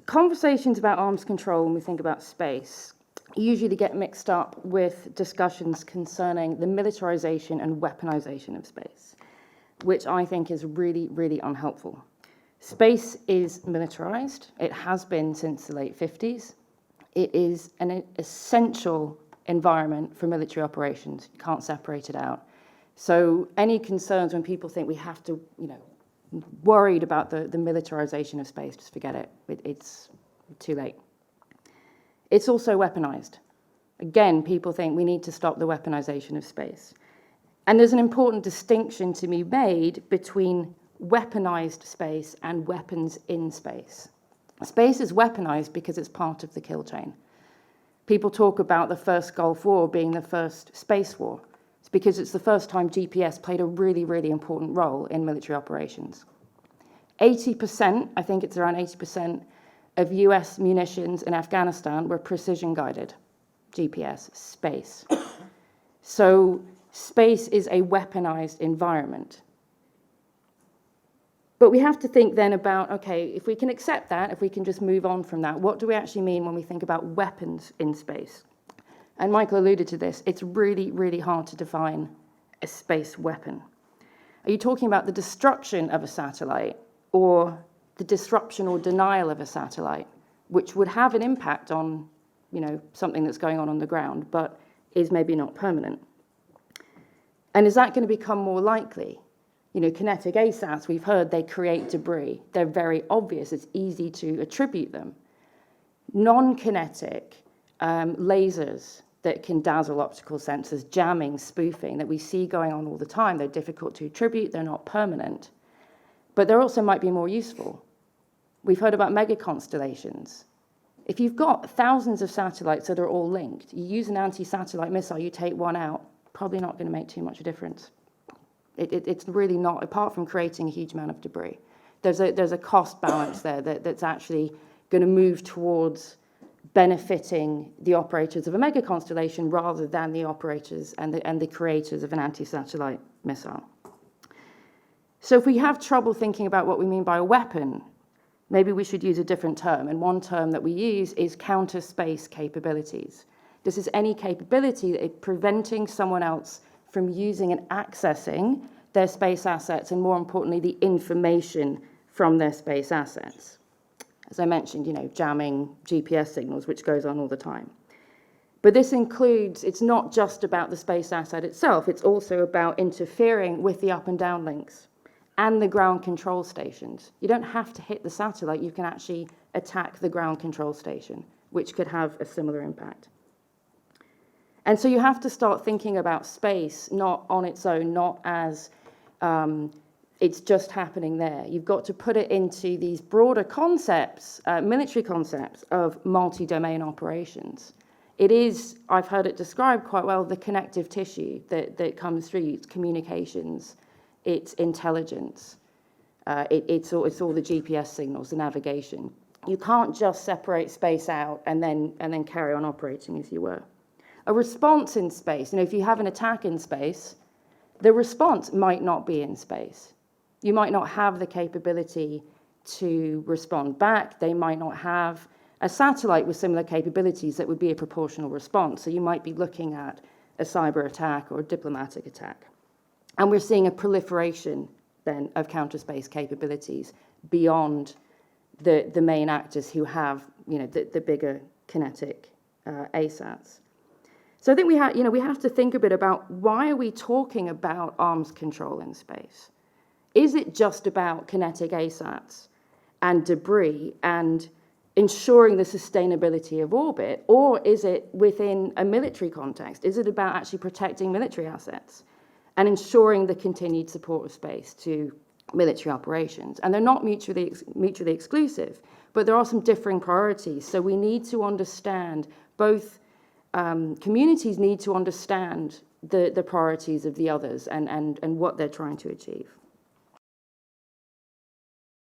Conversations about arms control when we think about space usually get mixed up with discussions concerning the militarization and weaponization of space, which I think is really, really unhelpful. Space is militarized. It has been since the late 50s. It is an essential environment for military operations. You can't separate it out. So any concerns when people think we have to, worried about the militarization of space, just forget it. It's too late. It's also weaponized. Again, people think we need to stop the weaponization of space. And there's an important distinction to be made between weaponized space and weapons in space. Space is weaponized because it's part of the kill chain. People talk about the first Gulf War being the first space war. It's because it's the first time GPS played a really, really important role in military operations. 80%, I think it's around 80%, of US munitions in Afghanistan were precision guided. GPS, space. So space is a weaponized environment. But we have to think then about, okay, if we can accept that, if we can just move on from that, what do we actually mean when we think about weapons in space? And Michael alluded to this. It's really, really hard to define a space weapon. Are you talking about the destruction of a satellite or the disruption or denial of a satellite, which would have an impact on, something that's going on the ground, but is maybe not permanent? And is that going to become more likely? Kinetic ASATs, we've heard they create debris. They're very obvious. It's easy to attribute them. Non-kinetic lasers that can dazzle optical sensors, jamming, spoofing, that we see going on all the time. They're difficult to attribute. They're not permanent. But they also might be more useful. We've heard about mega constellations. If you've got thousands of satellites that are all linked, you use an anti-satellite missile, you take one out, probably not going to make too much difference. It's really not, apart from creating a huge amount of debris. There's a cost balance there that's actually going to move towards benefiting the operators of a mega constellation rather than the operators and the creators of an anti-satellite missile. So if we have trouble thinking about what we mean by a weapon, maybe we should use a different term. And one term that we use is counter-space capabilities. This is any capability that is preventing someone else from using and accessing their space assets, and more importantly, the information from their space assets. As I mentioned, jamming GPS signals, which goes on all the time. But this includes, it's not just about the space asset itself, it's also about interfering with the up and down links and the ground control stations. You don't have to hit the satellite, you can actually attack the ground control station, which could have a similar impact. And so you have to start thinking about space, not on its own, not as it's just happening there. You've got to put it into these broader concepts, military concepts of multi-domain operations. It is, I've heard it described quite well, the connective tissue that comes through. It's communications, it's intelligence, it's all the GPS signals, the navigation. You can't just separate space out and then carry on operating as you were. A response in space, if you have an attack in space, the response might not be in space. You might not have the capability to respond back. They might not have a satellite with similar capabilities that would be a proportional response. So you might be looking at a cyber attack or a diplomatic attack. And we're seeing a proliferation then of counter-space capabilities beyond the main actors who have, the bigger kinetic ASATs. So I think we have to think a bit about, why are we talking about arms control in space? Is it just about kinetic ASATs and debris and ensuring the sustainability of orbit, or is it within a military context? Is it about actually protecting military assets and ensuring the continued support of space to military operations? And they're not mutually exclusive, but there are some differing priorities. So we need to understand, both communities need to understand the priorities of the others and what they're trying to achieve.